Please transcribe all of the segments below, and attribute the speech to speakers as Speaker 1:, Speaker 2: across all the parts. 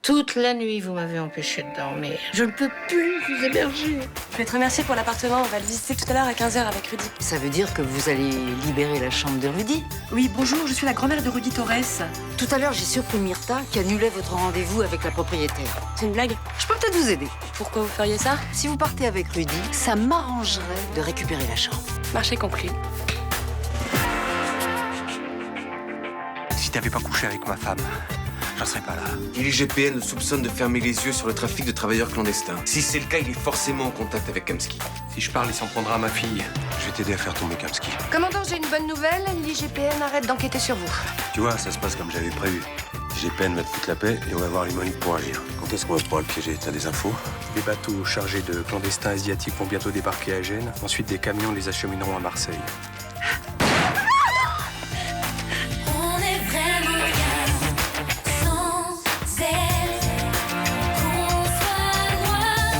Speaker 1: Toute la nuit, vous m'avez empêché de dormir. Je ne peux plus vous héberger.
Speaker 2: Je vais te remercier pour l'appartement. On va le visiter tout à l'heure à 15h avec Rudy.
Speaker 3: Ça veut dire que vous allez libérer la chambre de Rudy?
Speaker 4: Oui, bonjour, je suis la grand-mère de Rudy Torres.
Speaker 3: Tout à l'heure, j'ai surpris Myrtha qui annulait votre rendez-vous avec la propriétaire.
Speaker 2: C'est une blague?
Speaker 3: Je peux peut-être vous aider.
Speaker 2: Pourquoi vous feriez ça?
Speaker 3: Si vous partez avec Rudy, ça m'arrangerait de récupérer la chambre.
Speaker 2: Marché conclu.
Speaker 5: Si t'avais pas couché avec ma femme, j'en serais pas là.
Speaker 6: L'IGPN le soupçonne de fermer les yeux sur le trafic de travailleurs clandestins. Si c'est le cas, il est forcément en contact avec Kamsky.
Speaker 5: Si je parle, il s'en prendra à ma fille. Je vais t'aider à faire tomber Kamsky.
Speaker 7: Commandant, j'ai une bonne nouvelle. L'IGPN arrête d'enquêter sur vous.
Speaker 8: Tu vois, ça se passe comme j'avais prévu. GPN va te foutre la paix et on va avoir les moyens pour agir. Quand est-ce qu'on va pouvoir le piéger? T'as des infos?
Speaker 5: Des bateaux chargés de clandestins asiatiques vont bientôt débarquer à Gênes. Ensuite, des camions les achemineront à Marseille.
Speaker 9: On est vraiment bien sans elle. Qu'on soit noir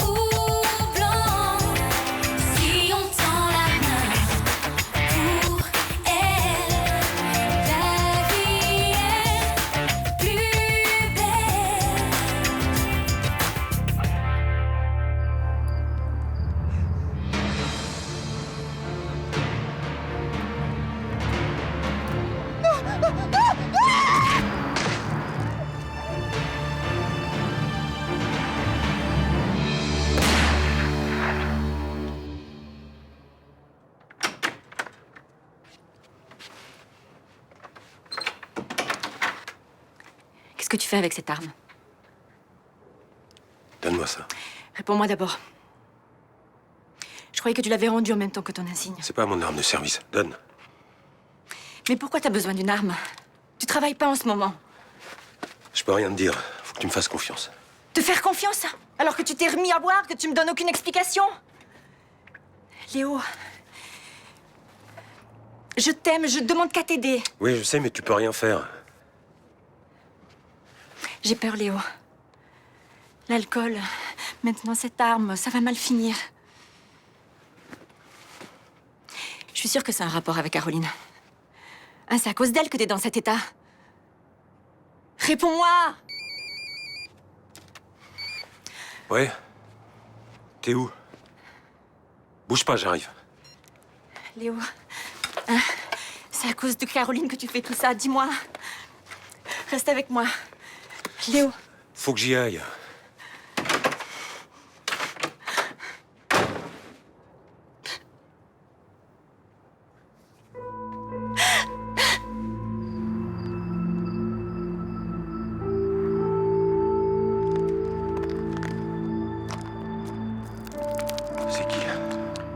Speaker 9: ou blanc, si on tend la main pour elle, la vie est plus belle.
Speaker 2: Qu'est-ce que tu fais avec cette arme?
Speaker 8: Donne-moi ça.
Speaker 2: Réponds-moi d'abord. Je croyais que tu l'avais rendue en même temps que ton insigne.
Speaker 8: C'est pas mon arme de service. Donne.
Speaker 2: Mais pourquoi t'as besoin d'une arme? Tu travailles pas en ce moment.
Speaker 8: Je peux rien te dire. Faut que tu me fasses confiance.
Speaker 2: Te faire confiance? Alors que tu t'es remis à boire, que tu me donnes aucune explication? Léo, je t'aime, je demande qu'à t'aider.
Speaker 8: Oui, je sais, mais tu peux rien faire.
Speaker 2: J'ai peur, Léo. L'alcool, maintenant cette arme, ça va mal finir. Je suis sûre que c'est un rapport avec Caroline. Hein, c'est à cause d'elle que t'es dans cet état. Réponds-moi!
Speaker 8: Ouais? T'es où? Bouge pas, j'arrive.
Speaker 2: Léo, hein, c'est à cause de Caroline que tu fais tout ça, dis-moi. Reste avec moi. Léo.
Speaker 8: Faut que j'y aille.
Speaker 5: C'est qui?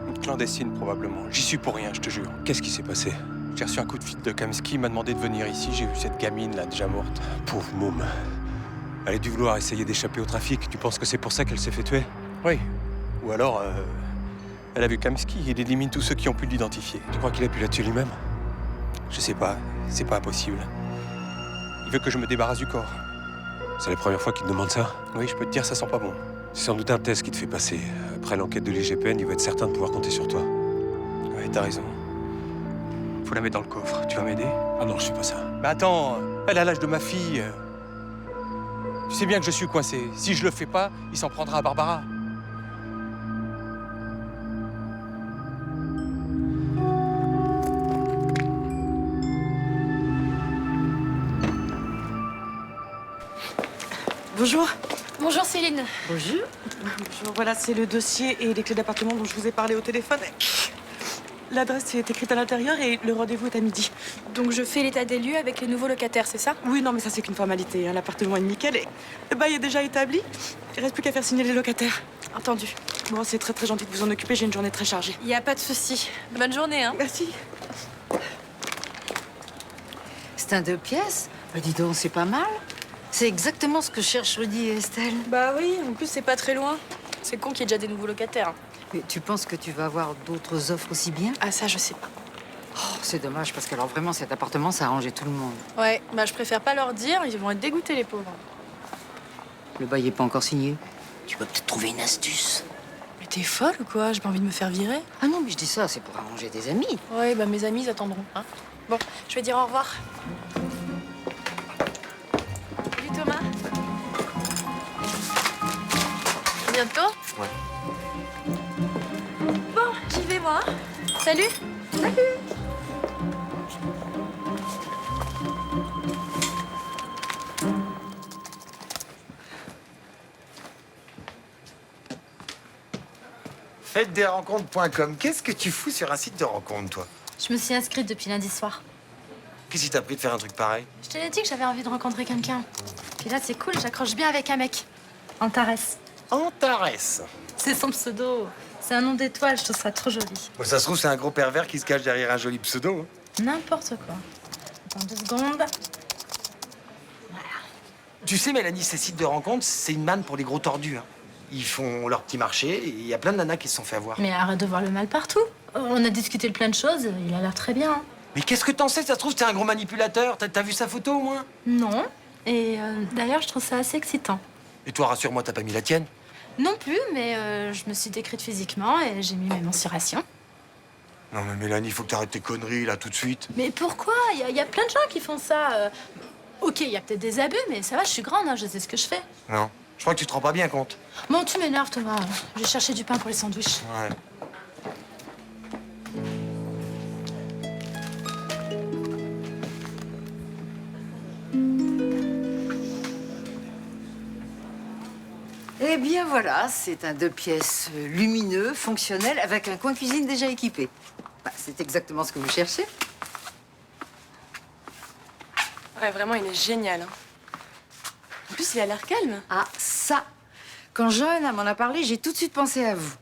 Speaker 5: Une clandestine, probablement. J'y suis pour rien, je te jure.
Speaker 8: Qu'est-ce qui s'est passé?
Speaker 5: J'ai reçu un coup de fil de Kamsky, il m'a demandé de venir ici. J'ai vu cette gamine, là, déjà morte.
Speaker 8: Pauvre môme. Elle a dû vouloir essayer d'échapper au trafic. Tu penses que c'est pour ça qu'elle s'est fait tuer?
Speaker 5: Oui. Ou alors, elle a vu Kamsky. Il élimine tous ceux qui ont pu l'identifier.
Speaker 8: Tu crois qu'il a pu la tuer lui-même?
Speaker 5: Je sais pas. C'est pas impossible. Il veut que je me débarrasse du corps.
Speaker 8: C'est la première fois qu'il te demande ça?
Speaker 5: Oui, je peux te dire, ça sent pas bon.
Speaker 8: C'est sans doute un test qui te fait passer. Après l'enquête de l'IGPN, il va être certain de pouvoir compter sur toi.
Speaker 5: Ouais, t'as raison. Faut la mettre dans le coffre. Tu vas m'aider?
Speaker 8: Ah non, je fais pas ça.
Speaker 5: Mais attends, elle a l'âge de ma fille. Tu sais bien que je suis coincé. Si je le fais pas, il s'en prendra à Barbara.
Speaker 4: Bonjour.
Speaker 7: Bonjour Céline.
Speaker 1: Bonjour.
Speaker 4: Bonjour, voilà, c'est le dossier et les clés d'appartement dont je vous ai parlé au téléphone. L'adresse est écrite à l'intérieur et le rendez-vous est à midi.
Speaker 7: Donc je fais l'état des lieux avec les nouveaux locataires, c'est ça?
Speaker 4: Oui, non, mais ça, c'est qu'une formalité. Hein. L'appartement est nickel et le bail est déjà établi. Il reste plus qu'à faire signer les locataires.
Speaker 7: Entendu.
Speaker 4: Bon, c'est très gentil de vous en occuper. J'ai une journée très chargée.
Speaker 7: Y a pas de souci. Bonne journée, hein.
Speaker 4: Merci.
Speaker 3: C'est un 2 pièces? Bah, dis donc, c'est pas mal. C'est exactement ce que cherchent Rudy et Estelle.
Speaker 7: Bah oui, en plus c'est pas très loin. C'est con qu'il y ait déjà des nouveaux locataires.
Speaker 3: Mais tu penses que tu vas avoir d'autres offres aussi bien?
Speaker 7: Ah ça, je sais pas.
Speaker 3: Oh, c'est dommage, parce qu'alors vraiment, cet appartement, ça a arrangé tout le monde.
Speaker 7: Ouais, bah je préfère pas leur dire, ils vont être dégoûtés les pauvres.
Speaker 3: Le bail est pas encore signé. Tu peux peut-être trouver une astuce.
Speaker 7: Mais t'es folle ou quoi? J'ai pas envie de me faire virer.
Speaker 3: Ah non, mais je dis ça, c'est pour arranger des amis.
Speaker 7: Ouais, bah mes amis ils attendront, hein. Bon, je vais dire au revoir. Salut Thomas. bientôt.
Speaker 6: Ouais.
Speaker 2: Bon, j'y vais, moi.
Speaker 7: Salut.
Speaker 10: Fêtedesrencontres.com. Qu'est-ce que tu fous sur un site de rencontre, toi?
Speaker 2: Je me suis inscrite depuis lundi soir.
Speaker 10: Qu'est-ce qui t'a pris de faire un truc pareil?
Speaker 2: Je te l'ai dit que j'avais envie de rencontrer quelqu'un. Puis là, c'est cool, j'accroche bien avec un mec. Antares.
Speaker 10: Antares.
Speaker 2: C'est son pseudo. C'est un nom d'étoile, je trouve ça trop joli.
Speaker 10: Bon, ça se trouve, c'est un gros pervers qui se cache derrière un joli pseudo. Hein.
Speaker 2: N'importe quoi. Attends 2 secondes.
Speaker 10: Tu sais, Mélanie, ces sites de rencontres, c'est une manne pour les gros tordus. Hein. Ils font leur petit marché et il y a plein de nanas qui se sont fait avoir.
Speaker 2: Mais arrête de voir le mal partout. On a discuté de plein de choses, il a l'air très bien. Hein.
Speaker 10: Mais qu'est-ce que t'en sais? Ça se trouve, c'est un gros manipulateur. T'as vu sa photo, au moins?
Speaker 2: Non. Et d'ailleurs, je trouve ça assez excitant.
Speaker 10: Et toi, rassure-moi, t'as pas mis la tienne?
Speaker 2: Non plus, mais je me suis décrite physiquement et j'ai mis mes mensurations.
Speaker 10: Non, mais Mélanie, il faut que t'arrêtes tes conneries, là, tout de suite.
Speaker 2: Mais pourquoi? Il y a plein de gens qui font ça. Ok, il y a peut-être des abus, mais ça va, je suis grande, hein, je sais ce que je fais.
Speaker 10: Non, je crois que tu te rends pas bien compte.
Speaker 2: Bon, tu m'énerves, Thomas. Je vais chercher du pain pour les sandwichs.
Speaker 10: Ouais.
Speaker 3: Eh bien voilà, c'est un 2 pièces lumineux, fonctionnel, avec un coin cuisine déjà équipé. Bah, c'est exactement ce que vous cherchez.
Speaker 4: Ouais, vraiment, il est génial. Hein. En plus, il a l'air calme.
Speaker 3: Ah, ça! Quand Johanna m'en a parlé, j'ai tout de suite pensé à vous.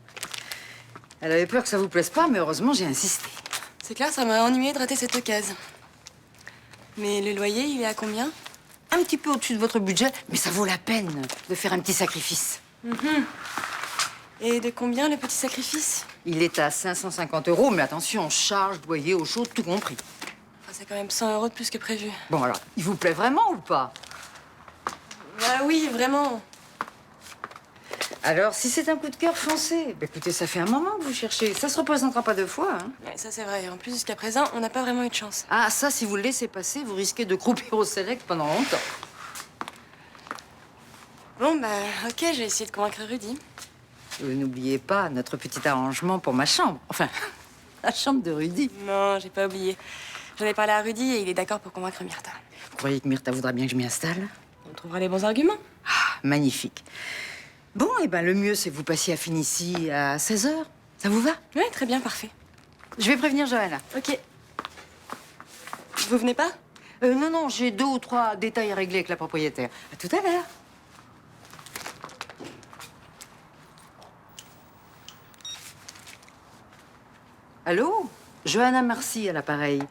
Speaker 3: Elle avait peur que ça vous plaise pas, mais heureusement, j'ai insisté.
Speaker 4: C'est clair, ça m'a ennuyé de rater cette occasion. Mais le loyer, il est à combien?
Speaker 3: Un petit peu au-dessus de votre budget, mais ça vaut la peine de faire un petit sacrifice.
Speaker 4: Et de combien le petit sacrifice?
Speaker 3: Il est à 550 €, mais attention, charge, loyer, eau chaude, tout compris.
Speaker 4: Enfin, c'est quand même 100 € de plus que prévu.
Speaker 3: Bon alors, il vous plaît vraiment ou pas?
Speaker 4: Bah oui, vraiment.
Speaker 3: Alors, si c'est un coup de cœur, foncez. Bah, écoutez, ça fait un moment que vous cherchez. Ça se représentera pas 2 fois, hein.
Speaker 4: Ouais, ça c'est vrai. En plus, jusqu'à présent, on n'a pas vraiment eu de chance.
Speaker 3: Ah, ça, si vous le laissez passer, vous risquez de croupir au select pendant longtemps.
Speaker 4: Bon, bah, ok, je vais essayer de convaincre Rudy.
Speaker 3: N'oubliez pas notre petit arrangement pour ma chambre. Enfin, la chambre de Rudy.
Speaker 4: Non, j'ai pas oublié. J'en ai parlé à Rudy et il est d'accord pour convaincre Myrtha.
Speaker 3: Vous croyez que Myrtha voudra bien que je m'y installe?
Speaker 4: On trouvera les bons arguments.
Speaker 3: Ah, magnifique. Bon, eh ben, le mieux, c'est que vous passiez à Finici à 16 h. Ça vous va?
Speaker 4: Oui, très bien, parfait.
Speaker 3: Je vais prévenir Johanna.
Speaker 4: Ok. Vous venez pas?
Speaker 3: Non, j'ai 2 ou 3 détails à régler avec la propriétaire. À tout à l'heure. Allô? Johanna Marcy à l'appareil.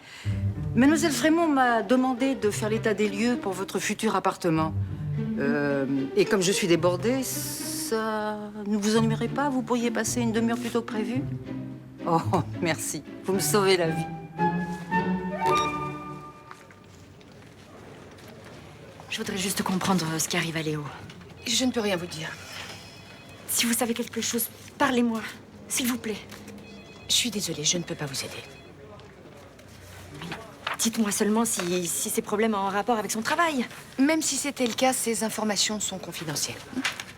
Speaker 3: Mademoiselle Frémont m'a demandé de faire l'état des lieux pour votre futur appartement. Et comme je suis débordée, ça ne vous ennuierait pas? Vous pourriez passer une demi-heure plus tôt que prévu? Oh, merci. Vous me sauvez la vie.
Speaker 2: Je voudrais juste comprendre ce qui arrive à Léo.
Speaker 1: Je ne peux rien vous dire.
Speaker 2: Si vous savez quelque chose, parlez-moi, s'il vous plaît.
Speaker 1: Je suis désolée, je ne peux pas vous aider.
Speaker 2: Dites-moi seulement si ces problèmes ont un rapport avec son travail.
Speaker 1: Même si c'était le cas, ces informations sont confidentielles.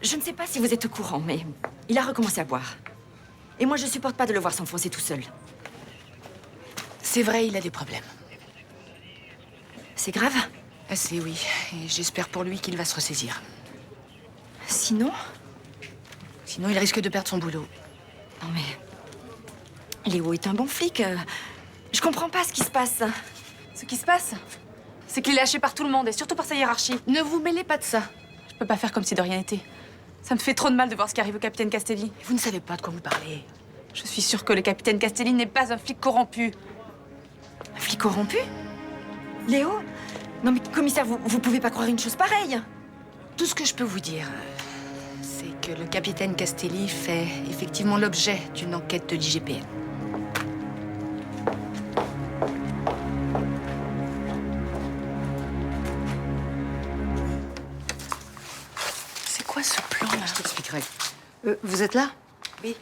Speaker 2: Je ne sais pas si vous êtes au courant, mais il a recommencé à boire. Et moi, je supporte pas de le voir s'enfoncer tout seul.
Speaker 1: C'est vrai, il a des problèmes.
Speaker 2: C'est grave?
Speaker 1: Assez, oui. Et j'espère pour lui qu'il va se ressaisir.
Speaker 2: Sinon?
Speaker 1: Sinon, il risque de perdre son boulot.
Speaker 2: Non mais... Léo est un bon flic. Je comprends pas ce qui se passe.
Speaker 7: Ce qui se passe, c'est qu'il est lâché par tout le monde et surtout par sa hiérarchie.
Speaker 1: Ne vous mêlez pas de ça.
Speaker 7: Je peux pas faire comme si de rien n'était. Ça me fait trop de mal de voir ce qui arrive au capitaine Castelli.
Speaker 1: Vous ne savez pas de quoi vous parlez.
Speaker 7: Je suis sûre que le capitaine Castelli n'est pas un flic corrompu.
Speaker 2: Un flic corrompu? Léo? Non mais commissaire, vous pouvez pas croire une chose pareille.
Speaker 1: Tout ce que je peux vous dire, c'est que le capitaine Castelli fait effectivement l'objet d'une enquête de l'IGPN. C'est quoi ce plan-là?
Speaker 3: Je t'expliquerai. Vous êtes là?
Speaker 1: Oui.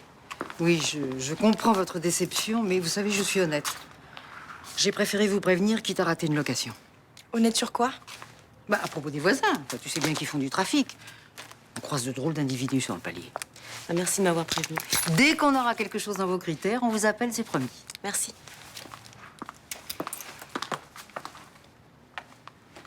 Speaker 3: Oui, je comprends votre déception, mais vous savez, je suis honnête. J'ai préféré vous prévenir, quitte à rater une location.
Speaker 4: Honnête sur quoi?
Speaker 3: Bah, à propos des voisins. Toi, tu sais bien qu'ils font du trafic. On croise de drôles d'individus sur le palier.
Speaker 2: Ah, merci de m'avoir prévenu.
Speaker 3: Dès qu'on aura quelque chose dans vos critères, on vous appelle, c'est promis.
Speaker 2: Merci.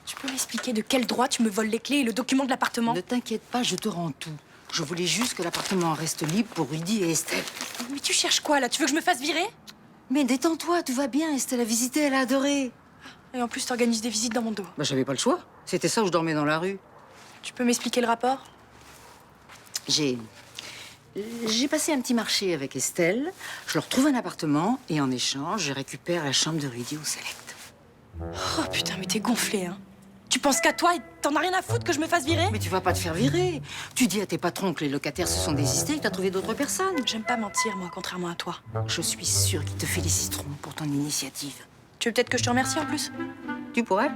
Speaker 1: Tu peux m'expliquer de quel droit tu me voles les clés et le document de l'appartement?
Speaker 3: Ne t'inquiète pas, je te rends tout. Je voulais juste que l'appartement reste libre pour Rudy et Estelle.
Speaker 1: Mais tu cherches quoi, là? Tu veux que je me fasse virer?
Speaker 3: Mais détends-toi, tout va bien. Estelle a visité, elle a adoré.
Speaker 1: Et en plus, t'organises des visites dans mon dos.
Speaker 3: Bah, j'avais pas le choix. C'était ça où je dormais dans la rue.
Speaker 1: Tu peux m'expliquer le rapport?
Speaker 3: J'ai passé un petit marché avec Estelle. Je leur trouve un appartement et en échange, je récupère la chambre de Rudy au Select.
Speaker 1: Oh putain, mais t'es gonflé, hein. Tu penses qu'à toi et t'en as rien à foutre que je me fasse virer?
Speaker 3: Mais tu vas pas te faire virer. Tu dis à tes patrons que les locataires se sont désistés et que t'as trouvé d'autres personnes.
Speaker 1: J'aime pas mentir, moi, contrairement à toi.
Speaker 3: Je suis sûre qu'ils te féliciteront pour ton initiative.
Speaker 1: Tu veux peut-être que je te remercie en plus?
Speaker 3: Tu pourrais?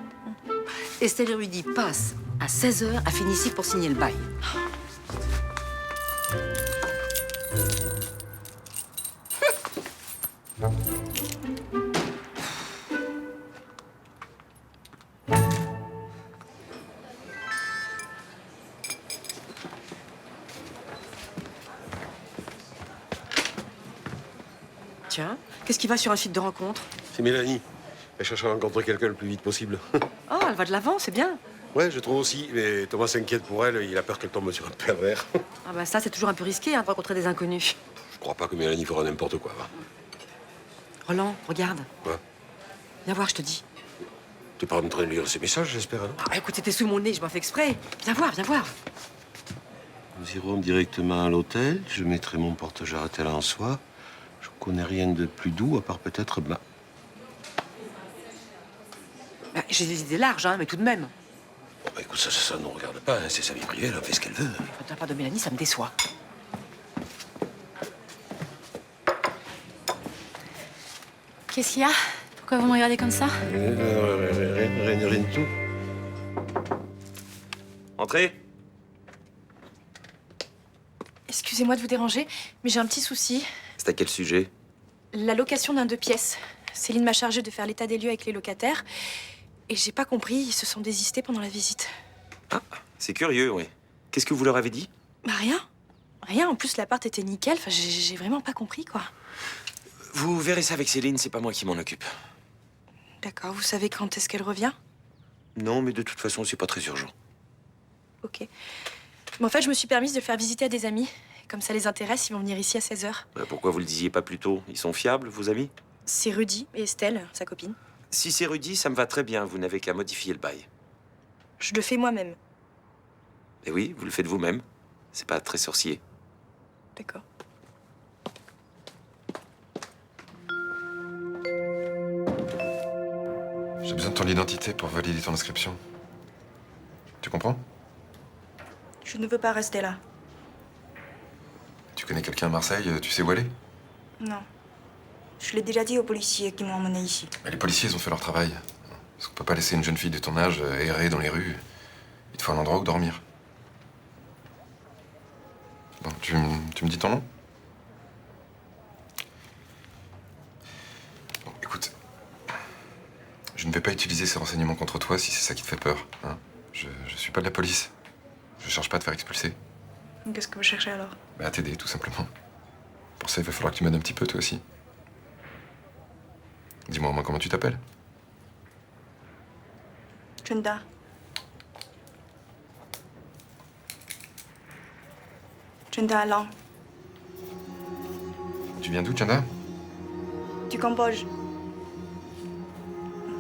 Speaker 3: Estelle et Rudy passent à 16h à Fénicie pour signer le bail.
Speaker 2: Tiens, qu'est-ce qui va sur un site de rencontre?
Speaker 8: C'est Mélanie. Elle cherche à rencontrer quelqu'un le plus vite possible.
Speaker 2: Oh, elle va de l'avant, c'est bien.
Speaker 8: Ouais, je trouve aussi. Mais Thomas s'inquiète pour elle. Il a peur qu'elle tombe sur un pervers.
Speaker 2: Ah bah ça, c'est toujours un peu risqué, hein, de rencontrer des inconnus.
Speaker 8: Je crois pas que Mélanie fera n'importe quoi. Va.
Speaker 2: Roland, regarde.
Speaker 8: Quoi?
Speaker 2: Viens voir, je te dis.
Speaker 8: T'es pas en train de lire ses messages, j'espère, non?
Speaker 2: Ah, écoute, c'était sous mon nez, je m'en fais exprès. Viens voir, viens voir.
Speaker 8: Nous irons directement à l'hôtel. Je mettrai mon porte-jarretel en soie. Je connais rien de plus doux, à part peut-être...
Speaker 2: Bah, j'ai des idées larges, hein, mais tout de même.
Speaker 8: Bon, bah, écoute, ça ne nous regarde pas. Hein. C'est sa vie privée, elle en fait ce qu'elle veut.
Speaker 2: Quand tu parles de Mélanie, ça me déçoit.
Speaker 7: Qu'est-ce qu'il y a? Pourquoi vous me regardez comme ça?
Speaker 8: Rien de tout.
Speaker 6: Entrez.
Speaker 1: Excusez-moi de vous déranger, mais j'ai un petit souci.
Speaker 6: C'est à quel sujet?
Speaker 1: La location d'un 2 pièces. Céline m'a chargée de faire l'état des lieux avec les locataires. Et j'ai pas compris, ils se sont désistés pendant la visite.
Speaker 6: Ah, c'est curieux, oui. Qu'est-ce que vous leur avez dit?
Speaker 1: Bah rien. Rien, en plus l'appart était nickel. Enfin, j'ai vraiment pas compris, quoi.
Speaker 6: Vous verrez ça avec Céline, c'est pas moi qui m'en occupe.
Speaker 1: D'accord, vous savez quand est-ce qu'elle revient?
Speaker 6: Non, mais de toute façon, c'est pas très urgent.
Speaker 1: Ok. Mais en fait, je me suis permise de le faire visiter à des amis. Comme ça les intéresse, ils vont venir ici à 16h.
Speaker 6: Bah, pourquoi vous le disiez pas plus tôt? Ils sont fiables, vos amis?
Speaker 1: C'est Rudy et Estelle, sa copine.
Speaker 6: Si c'est Rudy, ça me va très bien. Vous n'avez qu'à modifier le bail.
Speaker 1: Je le fais moi-même.
Speaker 6: Et oui, vous le faites vous-même. C'est pas très sorcier.
Speaker 1: D'accord.
Speaker 11: J'ai besoin de ton identité pour valider ton inscription. Tu comprends?
Speaker 1: Je ne veux pas rester là.
Speaker 11: Tu connais quelqu'un à Marseille, tu sais où aller?
Speaker 1: Non. Je l'ai déjà dit aux policiers qui m'ont emmené ici.
Speaker 11: Mais les policiers, ils ont fait leur travail. Parce qu'on peut pas laisser une jeune fille de ton âge errer dans les rues. Il te faut un endroit où dormir. Bon, tu me dis ton nom? Bon, écoute. Je ne vais pas utiliser ces renseignements contre toi si c'est ça qui te fait peur. Hein. Je suis pas de la police. Je cherche pas à te faire expulser.
Speaker 1: Qu'est-ce que vous cherchez alors?
Speaker 11: Bah, à t'aider, tout simplement. Pour ça, il va falloir que tu m'aides un petit peu, toi aussi. Dis-moi au moins comment tu t'appelles.
Speaker 1: Chunda. Chunda Alan.
Speaker 11: Tu viens d'où, Chanda?
Speaker 1: Du Cambodge.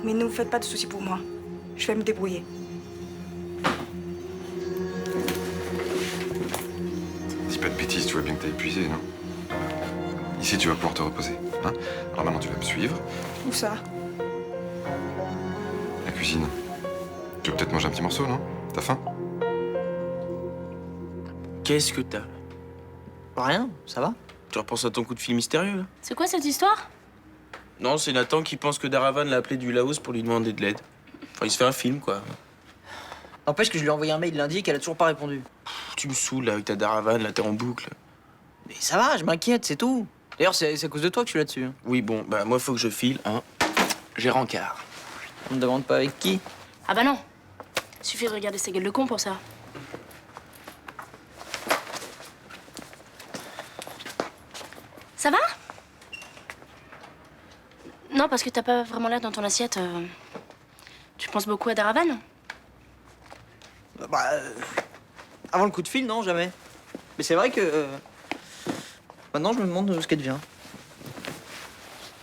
Speaker 1: Mais ne vous faites pas de soucis pour moi. Je vais me débrouiller.
Speaker 11: Dis pas de bêtises, tu vois bien que t'es épuisé, non? Ici, tu vas pouvoir te reposer. Hein? Alors maintenant, tu vas me suivre.
Speaker 1: Où ça?
Speaker 11: La cuisine. Tu veux peut-être manger un petit morceau, non? T'as faim?
Speaker 10: Qu'est-ce que t'as? Rien, ça va? Tu repenses à ton coup de fil mystérieux, là?
Speaker 7: C'est quoi cette histoire?
Speaker 10: Non, c'est Nathan qui pense que Daravan l'a appelé du Laos pour lui demander de l'aide. Enfin, il se fait un film, quoi.
Speaker 12: N'empêche que je lui ai envoyé un mail lundi et qu'elle a toujours pas répondu.
Speaker 10: Tu me saoules, là, avec ta Daravan, là, t'es en boucle.
Speaker 12: Mais ça va, je m'inquiète, c'est tout. D'ailleurs, c'est à cause de toi que je suis là-dessus. Hein.
Speaker 10: Oui, bon, bah, moi, faut que je file, hein. J'ai rencard.
Speaker 12: On me demande pas avec qui?
Speaker 7: Ah bah non. Suffit de regarder sa gueule de con pour ça.
Speaker 13: Ça va? Non, parce que t'as pas vraiment l'air dans ton assiette. Tu penses beaucoup à Daravan?
Speaker 12: Avant le coup de fil, non, jamais. Mais c'est vrai que... maintenant, je me demande ce qu'elle devient.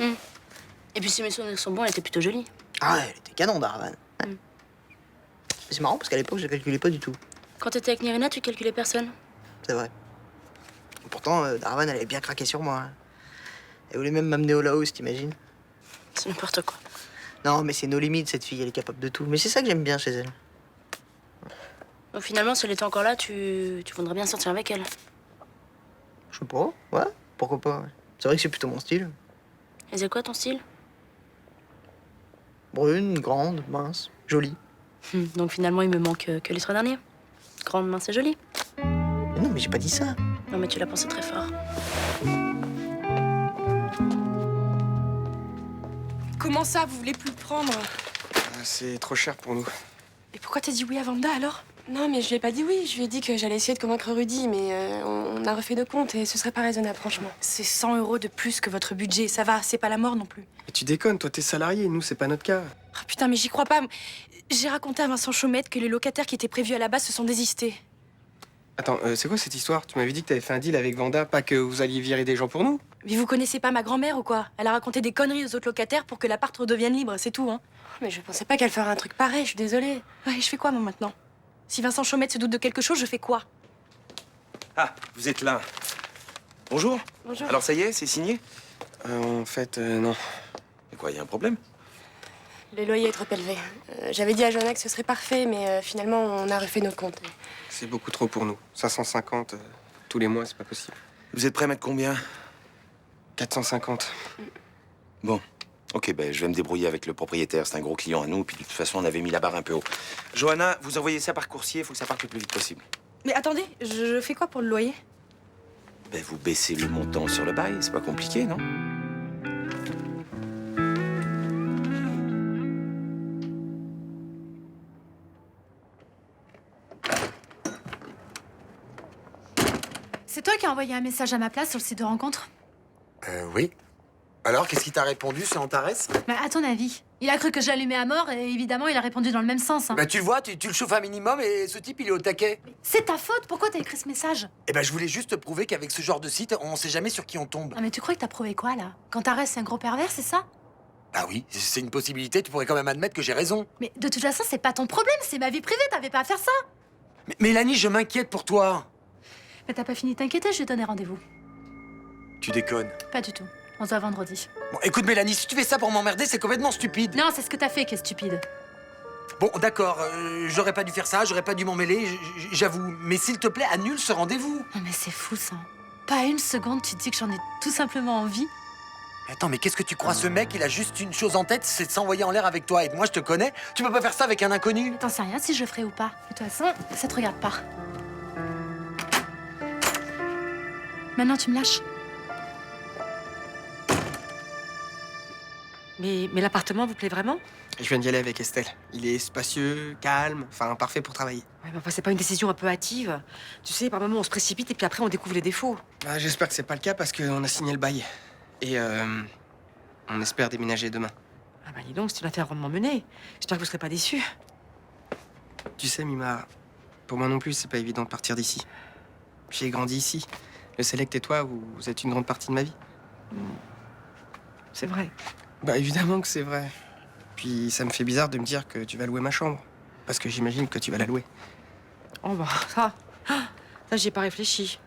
Speaker 13: Et puis si mes souvenirs sont bons, elle était plutôt jolie.
Speaker 12: Ah ouais, elle était canon, Daravan. Ouais. C'est marrant parce qu'à l'époque, je la calculais pas du tout.
Speaker 13: Quand t'étais avec Nirina, tu calculais personne.
Speaker 12: C'est vrai. Et pourtant, Daravan, elle avait bien craqué sur moi. Elle voulait même m'amener au Laos, t'imagines?
Speaker 13: C'est n'importe quoi.
Speaker 12: Non, mais c'est nos limites, cette fille, elle est capable de tout. Mais c'est ça que j'aime bien chez elle.
Speaker 13: Donc finalement, si elle était encore là, tu voudrais bien sortir avec elle.
Speaker 12: Je sais pas, ouais, pourquoi pas. Ouais. C'est vrai que c'est plutôt mon style.
Speaker 13: Et c'est quoi ton style?
Speaker 12: Brune, grande, mince, jolie.
Speaker 13: Donc finalement, il me manque que les 3 derniers. Grande, mince et jolie.
Speaker 12: Mais non, mais j'ai pas dit ça.
Speaker 13: Non, mais tu l'as pensé très fort.
Speaker 14: Comment ça, vous voulez plus le prendre?
Speaker 15: C'est trop cher pour nous.
Speaker 14: Et pourquoi t'as dit oui à Vanda alors? Non, mais je lui ai pas dit oui. Je lui ai dit que j'allais essayer de convaincre Rudy, mais on a refait nos comptes et ce serait pas raisonnable, franchement.
Speaker 7: C'est 100 € de plus que votre budget. Ça va, c'est pas la mort non plus.
Speaker 15: Mais tu déconnes, toi t'es salarié, nous c'est pas notre cas.
Speaker 7: Oh, putain, mais j'y crois pas. J'ai raconté à Vincent Chaumette que les locataires qui étaient prévus à la base se sont désistés.
Speaker 15: Attends, c'est quoi cette histoire? Tu m'avais dit que t'avais fait un deal avec Vanda, pas que vous alliez virer des gens pour nous?
Speaker 7: Mais vous connaissez pas ma grand-mère ou quoi? Elle a raconté des conneries aux autres locataires pour que l'appart redevienne libre, c'est tout, hein.
Speaker 14: Mais je pensais pas qu'elle ferait un truc pareil, je suis désolée.
Speaker 7: Ouais, je fais quoi, moi, maintenant? Si Vincent Chaumette se doute de quelque chose, je fais quoi?
Speaker 6: Ah, vous êtes là. Bonjour.
Speaker 14: Bonjour.
Speaker 6: Alors ça y est, c'est signé?
Speaker 15: En fait, non.
Speaker 6: Mais quoi, y a un problème?
Speaker 14: Le loyer est trop élevé. J'avais dit à Johanna que ce serait parfait, mais finalement, on a refait nos comptes.
Speaker 15: C'est beaucoup trop pour nous. 550 tous les mois, c'est pas possible.
Speaker 6: Vous êtes prêt à mettre combien?
Speaker 15: 450.
Speaker 6: Bon. Ok, ben je vais me débrouiller avec le propriétaire. C'est un gros client à nous, puis de toute façon, on avait mis la barre un peu haut. Johanna, vous envoyez ça par coursier, il faut que ça parte le plus vite possible.
Speaker 7: Mais attendez, je fais quoi pour le loyer?
Speaker 6: Ben vous baissez le montant sur le bail, c'est pas compliqué, non?
Speaker 16: C'est toi qui as envoyé un message à ma place sur le site de rencontre?
Speaker 10: Oui. Alors, qu'est-ce qu'il t'a répondu, ce Antares?
Speaker 16: Bah, à ton avis? Il a cru que j'allumais à mort et évidemment, il a répondu dans le même sens. Hein.
Speaker 10: Bah, tu le vois, tu le chauffes un minimum et ce type, il est au taquet.
Speaker 16: C'est ta faute, pourquoi t'as écrit ce message?
Speaker 10: Eh ben, je voulais juste te prouver qu'avec ce genre de site, on sait jamais sur qui on tombe.
Speaker 16: Ah, mais tu crois que t'as prouvé quoi, là? Qu'Antares, c'est un gros pervers, c'est ça?
Speaker 10: Bah oui, c'est une possibilité, tu pourrais quand même admettre que j'ai raison.
Speaker 16: Mais de toute façon, c'est pas ton problème, c'est ma vie privée, t'avais pas à faire ça.
Speaker 10: Mais Mélanie, je m'inquiète pour toi.
Speaker 16: Mais t'as pas fini de t'inquiéter, je vais donner rendez-vous.
Speaker 10: Tu déconnes.
Speaker 16: Pas du tout. On se voit vendredi.
Speaker 10: Bon, écoute, Mélanie, si tu fais ça pour m'emmerder, c'est complètement stupide.
Speaker 16: Non, c'est ce que t'as fait qui est stupide.
Speaker 10: Bon, d'accord, j'aurais pas dû faire ça, j'aurais pas dû m'en mêler, j'avoue. Mais s'il te plaît, annule ce rendez-vous.
Speaker 16: Non, mais c'est fou, ça. Pas une seconde, tu te dis que j'en ai tout simplement envie.
Speaker 10: Attends, mais qu'est-ce que tu crois, ce mec, il a juste une chose en tête, c'est de s'envoyer en l'air avec toi. Et moi, je te connais, tu peux pas faire ça avec un inconnu.
Speaker 16: T'en sais rien si je le ferai ou pas. De toute façon, ça te regarde pas. Maintenant, tu me lâches.
Speaker 3: Mais l'appartement vous plaît vraiment?
Speaker 15: Je viens d'y aller avec Estelle. Il est spacieux, calme, enfin parfait pour travailler.
Speaker 3: Ouais, mais enfin, c'est pas une décision un peu hâtive. Tu sais, par moments, on se précipite et puis après, on découvre les défauts.
Speaker 15: Ah, j'espère que c'est pas le cas parce qu'on a signé le bail. Et on espère déménager demain.
Speaker 3: Ah bah dis donc, c'est une affaire rondement menée. J'espère que vous serez pas déçus.
Speaker 15: Tu sais, Mima, pour moi non plus, c'est pas évident de partir d'ici. J'ai grandi ici. Le Select et toi, vous êtes une grande partie de ma vie.
Speaker 3: C'est vrai.
Speaker 15: Bah évidemment que c'est vrai. Puis ça me fait bizarre de me dire que tu vas louer ma chambre. Parce que j'imagine que tu vas la louer.
Speaker 3: Oh bah ça j'y ai pas réfléchi.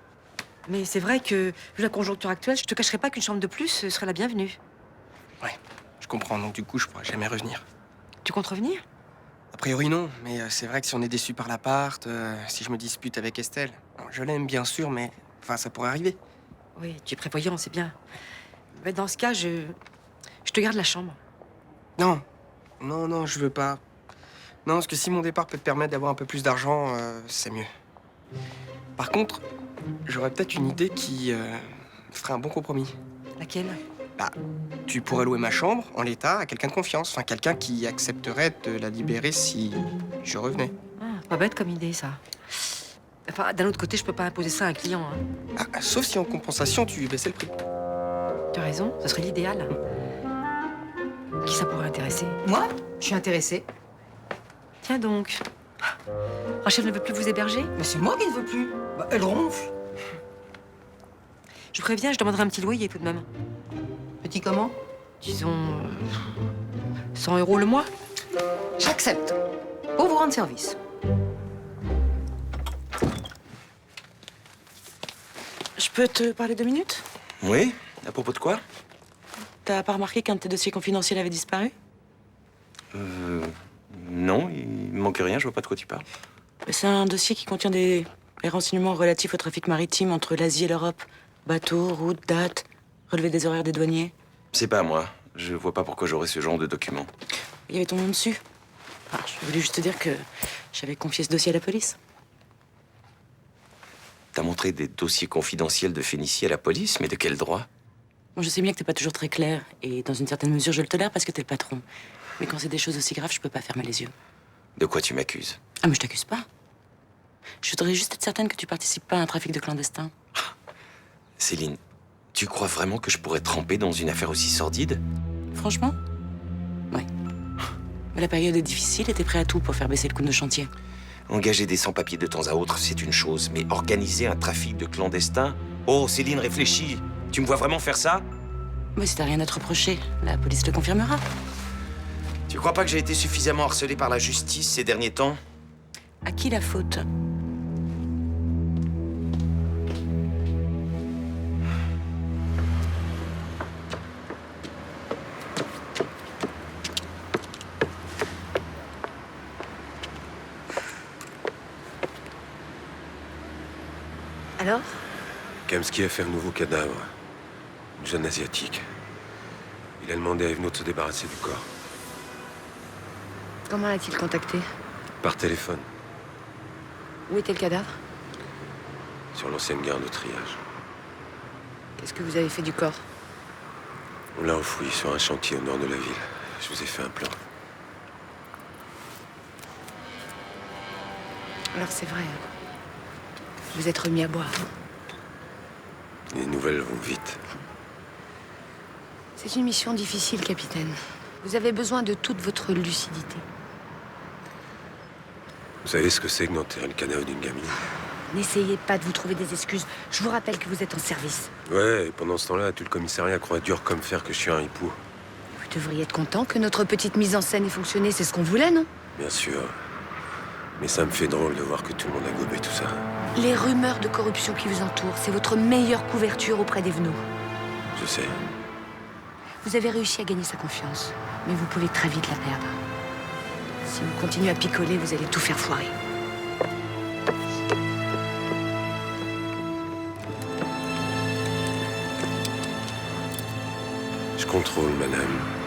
Speaker 3: Mais c'est vrai que, vu la conjoncture actuelle, je te cacherai pas qu'une chambre de plus serait la bienvenue.
Speaker 15: Ouais, je comprends. Donc du coup, je pourrais jamais revenir.
Speaker 3: Tu comptes revenir?
Speaker 15: A priori non, mais c'est vrai que si on est déçu par l'appart, si je me dispute avec Estelle, bon, je l'aime bien sûr, mais enfin ça pourrait arriver.
Speaker 3: Oui, tu es prévoyant, c'est bien. Mais dans ce cas, je te garde la chambre.
Speaker 15: Non, non, je veux pas. Non, parce que si mon départ peut te permettre d'avoir un peu plus d'argent, c'est mieux. Par contre, j'aurais peut-être une idée qui ferait un bon compromis.
Speaker 3: Laquelle?
Speaker 15: Bah, tu pourrais louer ma chambre en l'état à quelqu'un de confiance, enfin quelqu'un qui accepterait de la libérer si je revenais.
Speaker 3: Ah, pas bête comme idée, ça. Enfin, d'un autre côté, je peux pas imposer ça à un client. Hein.
Speaker 15: Ah, sauf si en compensation, tu baissais le prix.
Speaker 3: Tu as raison, ce serait l'idéal. Qui ça pourrait intéresser? Moi? Je suis intéressée. Tiens donc. Rachel ne veut plus vous héberger? Mais c'est moi qui ne veux plus. Bah, elle ronfle. Je préviens, je demanderai un petit loyer tout de même. Petit comment? Disons 100 € le mois. J'accepte. Pour vous rendre service.
Speaker 4: Je peux te parler 2 minutes?
Speaker 6: Oui? À propos de quoi?
Speaker 4: T'as pas remarqué qu'un de tes dossiers confidentiels avait disparu?
Speaker 6: Non, il me manque rien, je vois pas de quoi tu parles.
Speaker 4: C'est un dossier qui contient des renseignements relatifs au trafic maritime entre l'Asie et l'Europe. Bateaux, routes, dates, relevé des horaires des douaniers.
Speaker 6: C'est pas à moi. Je vois pas pourquoi j'aurais ce genre de document.
Speaker 4: Il y avait ton nom dessus. Je voulais juste te dire que j'avais confié ce dossier à la police.
Speaker 6: T'as montré des dossiers confidentiels de Phénicie à la police, mais de quel droit?
Speaker 4: Bon, je sais bien que t'es pas toujours très clair, et dans une certaine mesure, je le tolère parce que t'es le patron. Mais quand c'est des choses aussi graves, je peux pas fermer les yeux.
Speaker 6: De quoi tu m'accuses?
Speaker 4: Ah, mais je t'accuse pas. Je voudrais juste être certaine que tu participes pas à un trafic de clandestins.
Speaker 6: Céline, tu crois vraiment que je pourrais tremper dans une affaire aussi sordide?
Speaker 4: Franchement? Oui. Mais la période est difficile et t'es prêt à tout pour faire baisser le coût de nos chantiers.
Speaker 6: Engager des sans-papiers de temps à autre, c'est une chose, mais organiser un trafic de clandestins? Oh, Céline, réfléchis. Tu me vois vraiment faire ça?
Speaker 4: Mais si t'as rien à te reprocher, la police le confirmera.
Speaker 6: Tu crois pas que j'ai été suffisamment harcelé par la justice ces derniers temps?
Speaker 4: À qui la faute?
Speaker 1: Alors?
Speaker 8: Kamsky a fait un nouveau cadavre. Une jeune asiatique. Il a demandé à Evno de se débarrasser du corps.
Speaker 1: Comment l'a-t-il contacté?
Speaker 8: Par téléphone,
Speaker 1: Où était le cadavre?
Speaker 8: sur l'ancienne gare de triage.
Speaker 1: Qu'est-ce que vous avez fait du corps?
Speaker 8: On l'a enfoui sur un chantier au nord de la ville. Je vous ai fait un plan.
Speaker 1: Alors c'est vrai. Vous êtes remis à boire.
Speaker 8: Les nouvelles vont vite.
Speaker 1: C'est une mission difficile, capitaine. Vous avez besoin de toute votre lucidité.
Speaker 8: Vous savez ce que c'est que d'enterrer le cadavre d'une gamine?
Speaker 1: N'essayez pas de vous trouver des excuses. Je vous rappelle que vous êtes en service.
Speaker 8: Ouais, et pendant ce temps-là, tout le commissariat croit dur comme fer que je suis un hippo.
Speaker 1: Vous devriez être content que notre petite mise en scène ait fonctionné. C'est ce qu'on voulait, non?
Speaker 8: Bien sûr. Mais ça me fait drôle de voir que tout le monde a gobé tout ça.
Speaker 1: Les rumeurs de corruption qui vous entourent, c'est votre meilleure couverture auprès des venaux.
Speaker 8: Je sais.
Speaker 1: Vous avez réussi à gagner sa confiance, mais vous pouvez très vite la perdre. Si vous continuez à picoler, vous allez tout faire foirer.
Speaker 8: Je contrôle, madame.